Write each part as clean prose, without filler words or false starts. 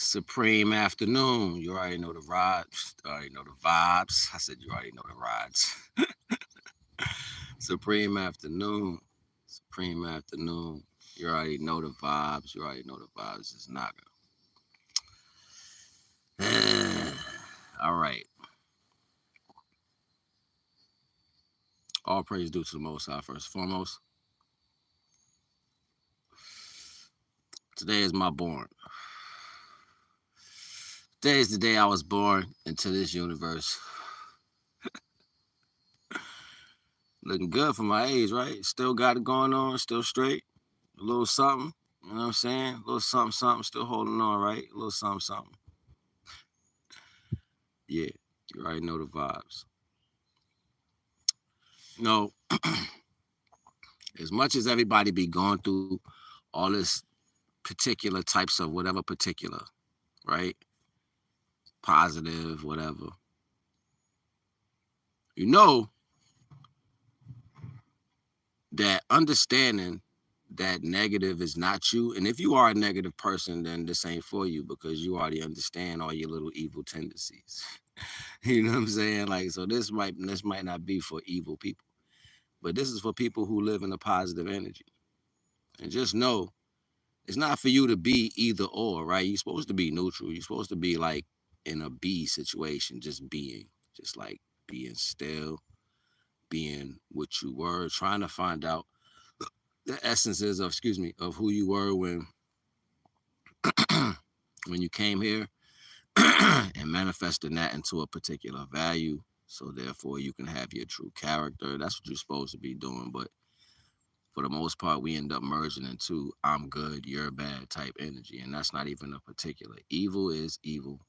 Supreme afternoon. You already know the vibes. You already know the vibes. I said you already know the rides. Supreme afternoon. Supreme afternoon. You already know the vibes. You already know the vibes. It's Naga. All right. All praise due to the Most High first and foremost. Today is my born. Today is the day I was born into this universe. Looking good for my age, right? Still got it going on, still straight. A little something, you know what I'm saying? A little something, something, still holding on, right? A little something, something. Yeah, you already know the vibes. You know, as much as everybody be going through all this particular types of whatever particular, right? Positive, whatever. You know that understanding that negative is not you. And if you are a negative person, then this ain't for you because you already understand all your little evil tendencies. You know what I'm saying? Like, so this might not be for evil people, but this is for people who live in a positive energy. And just know it's not for you to be either or, right? You're supposed to be neutral. You're supposed to be like in a be situation, just being, just like being still, being what you were, trying to find out the essences of, excuse me, of who you were when you came here and manifesting that into a particular value. So therefore you can have your true character. That's what you're supposed to be doing. But for the most part, we end up merging into I'm good, you're bad type energy. And that's not even a particular. Evil is evil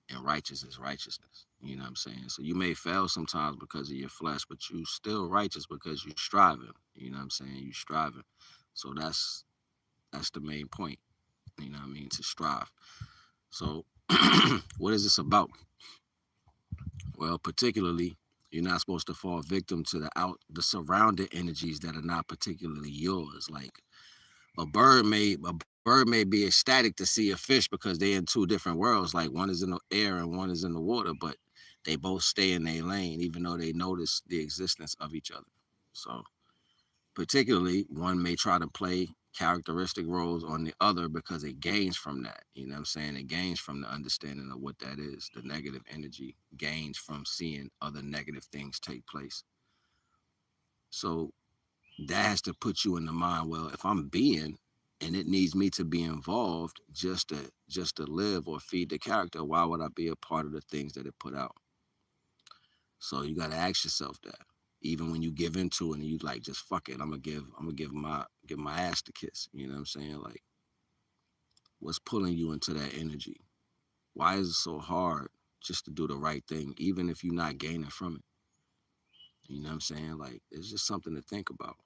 and righteous is righteousness. You know what I'm saying? So you may fail sometimes because of your flesh, but you still righteous because you're striving. You know what I'm saying? You striving. So that's the main point. You know what I mean? To strive. So what is this about? Well, particularly, you're not supposed to fall victim to the surrounding energies that are not particularly yours. Like a bird may be ecstatic to see a fish because they're in two different worlds. Like one is in the air and one is in the water, but they both stay in their lane, even though they notice the existence of each other. So particularly, one may try to play characteristic roles on the other because it gains from that. You know what I'm saying? It gains from the understanding of what that is. The negative energy gains from seeing other negative things take place. So that has to put you in the mind, well, if I'm being and it needs me to be involved just to live or feed the character, why would I be a part of the things that it put out? So you got to ask yourself that. Even when you give into it and you like just fuck it, I'm gonna give my ass to kiss. You know what I'm saying? Like, what's pulling you into that energy? Why is it so hard just to do the right thing, even if you're not gaining from it? You know what I'm saying? Like, it's just something to think about.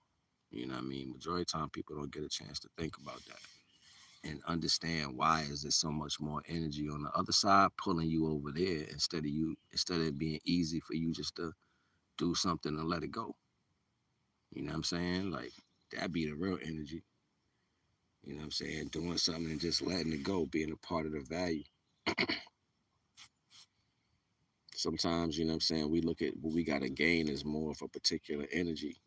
You know what I mean? Majority of the time, people don't get a chance to think about that and understand why is there so much more energy on the other side pulling you over there instead of it being easy for you just to do something and let it go. You know what I'm saying? Like that be the real energy. You know what I'm saying? Doing something and just letting it go, being a part of the value. Sometimes, you know what I'm saying, we look at what we gotta gain as more of a particular energy.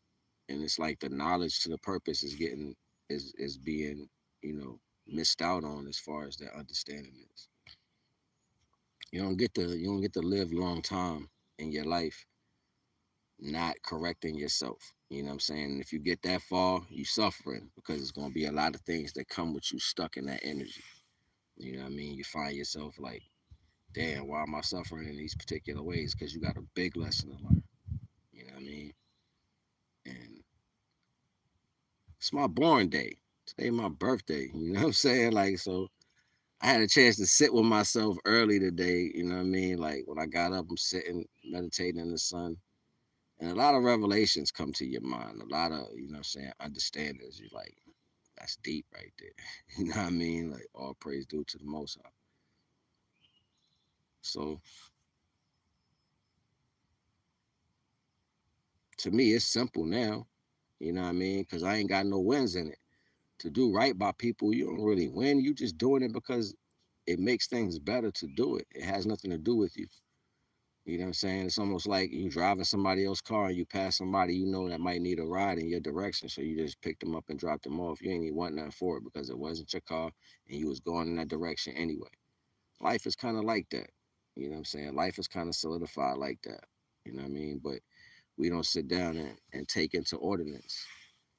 And it's like the knowledge to the purpose is being, you know, missed out on as far as that understanding is. You don't get to live a long time in your life not correcting yourself. You know what I'm saying? If you get that far, you suffering because it's gonna be a lot of things that come with you stuck in that energy. You know what I mean? You find yourself like, damn, why am I suffering in these particular ways? Because you got a big lesson to learn. You know what I mean? And it's my born day. Today my birthday. You know what I'm saying? Like, so I had a chance to sit with myself early today. You know what I mean? Like when I got up, I'm sitting, meditating in the sun. And a lot of revelations come to your mind. A lot of, you know what I'm saying, understandings. You're like, that's deep right there. You know what I mean? Like all praise due to the most high. So to me, it's simple now. You know what I mean? Because I ain't got no wins in it. To do right by people, you don't really win. You just doing it because it makes things better to do it. It has nothing to do with you. You know what I'm saying? It's almost like you driving somebody else's car and you pass somebody you know that might need a ride in your direction. So you just picked them up and dropped them off. You ain't even want nothing for it because it wasn't your car and you was going in that direction anyway. Life is kind of like that. You know what I'm saying? Life is kind of solidified like that. You know what I mean? But we don't sit down and take into ordinance.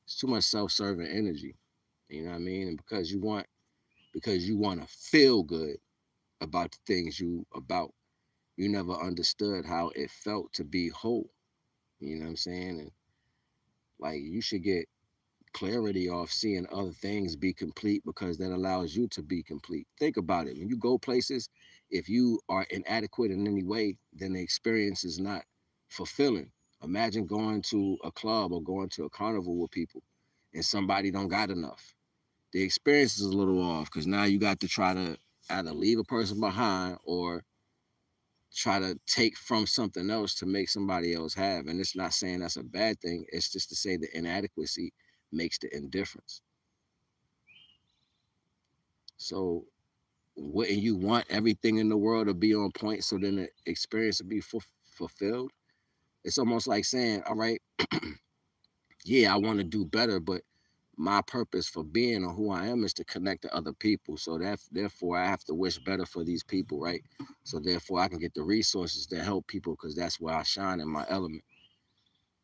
It's too much self-serving energy. You know what I mean? And because you want to feel good about the things you about. You never understood how it felt to be whole. You know what I'm saying? And like you should get clarity off seeing other things be complete because that allows you to be complete. Think about it. When you go places, if you are inadequate in any way, then the experience is not fulfilling. Imagine going to a club or going to a carnival with people and somebody don't got enough. The experience is a little off because now you got to try to either leave a person behind or try to take from something else to make somebody else have. And it's not saying that's a bad thing. It's just to say the inadequacy makes the indifference. So wouldn't you want everything in the world to be on point so then the experience would be fulfilled? It's almost like saying, all right, yeah, I want to do better, but my purpose for being or who I am is to connect to other people. So that therefore I have to wish better for these people, right? So therefore I can get the resources to help people because that's where I shine in my element.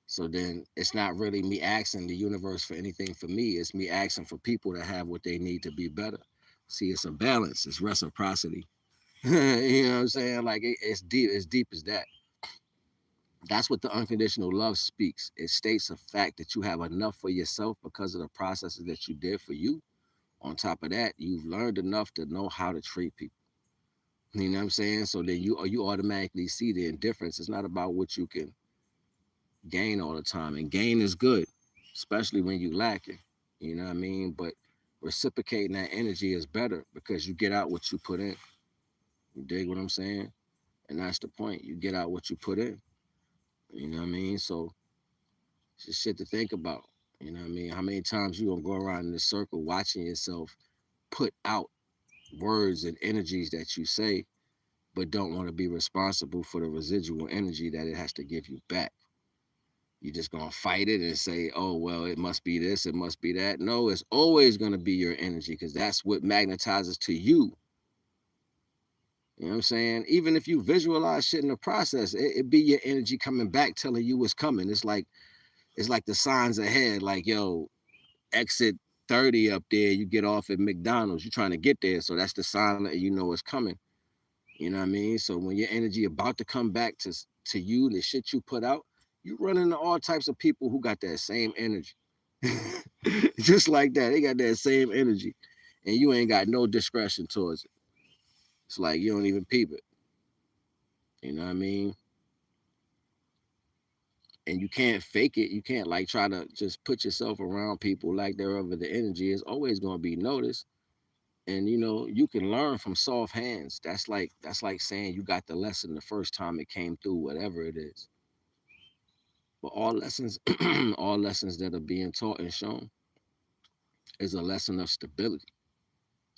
So then it's not really me asking the universe for anything for me. It's me asking for people to have what they need to be better. See, it's a balance. It's reciprocity. You know what I'm saying? Like it's deep. As deep as that. That's what the unconditional love speaks. It states a fact that you have enough for yourself because of the processes that you did for you. On top of that, you've learned enough to know how to treat people. You know what I'm saying? So then you automatically see the indifference. It's not about what you can gain all the time. And gain is good, especially when you lacking. You know what I mean? But reciprocating that energy is better because you get out what you put in. You dig what I'm saying? And that's the point. You get out what you put in. You know what I mean? So it's just shit to think about. You know what I mean? How many times you gonna go around in this circle watching yourself put out words and energies that you say, but don't want to be responsible for the residual energy that it has to give you back. You just gonna fight it and say, oh well, it must be this, it must be that. No, it's always gonna be your energy because that's what magnetizes to you. You know what I'm saying? Even if you visualize shit in the process, it be your energy coming back telling you what's coming. It's like the signs ahead, like yo, exit 30 up there, you get off at McDonald's, you're trying to get there. So that's the sign that you know it's coming. You know what I mean? So when your energy about to come back to you, the shit you put out, you run into all types of people who got that same energy. Just like that. They got that same energy. And you ain't got no discretion towards it. It's like you don't even peep it. You know what I mean? And you can't fake it. You can't like try to just put yourself around people like they're over the energy. It's always gonna be noticed. And you can learn from soft hands. That's like saying you got the lesson the first time it came through, whatever it is. But all lessons, all lessons that are being taught and shown is a lesson of stability,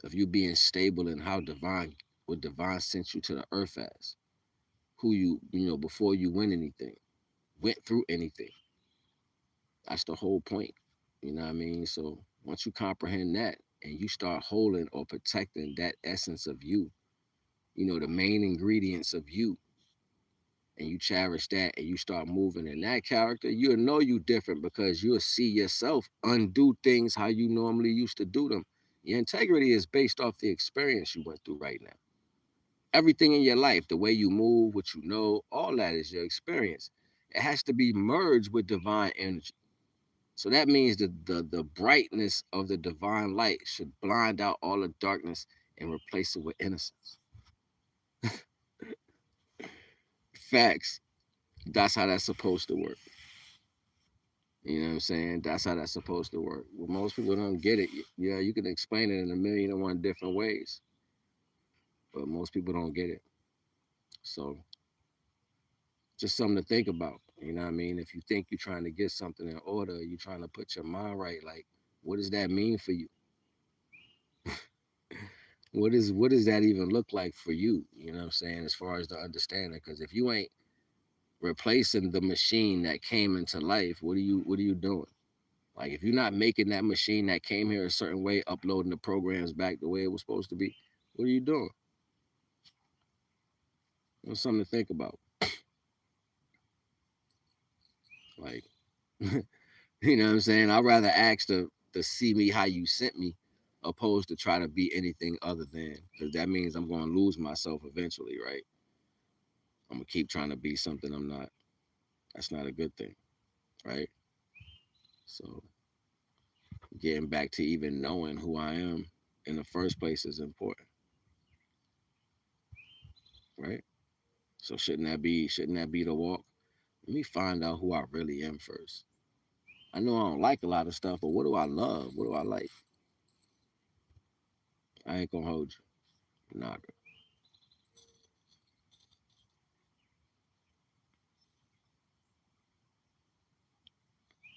of you being stable in how divine, what divine sent you to the earth as, who before you went through anything. That's the whole point. You know what I mean? So once you comprehend that and you start holding or protecting that essence of you, the main ingredients of you, and you cherish that and you start moving in that character, you'll know you different because you'll see yourself undo things how you normally used to do them. Your integrity is based off the experience you went through right now. Everything in your life, the way you move, what you know, all that is your experience. It has to be merged with divine energy. So that means that the brightness of the divine light should blind out all the darkness and replace it with innocence. Facts. That's how that's supposed to work. You know what I'm saying? That's how that's supposed to work. Well, most people don't get it. Yeah, you can explain it in a million and one different ways, but most people don't get it. So just something to think about. You know what I mean? If you think you're trying to get something in order, you're trying to put your mind right. Like, what does that mean for you? what does that even look like for you? You know what I'm saying? As far as the understanding, because if you ain't replacing the machine that came into life, what are you doing? Like if you're not making that machine that came here a certain way, uploading the programs back the way it was supposed to be, what are you doing? That's something to think about. Like, you know what I'm saying? I'd rather ask to see me how you sent me, opposed to try to be anything other than, because that means I'm going to lose myself eventually, right? I'm gonna keep trying to be something I'm not. That's not a good thing, right? So getting back to even knowing who I am in the first place is important, right? So shouldn't that be the walk? Let me find out who I really am first. I know I don't like a lot of stuff, but what do I love? What do I like? I ain't gonna hold you. Nah,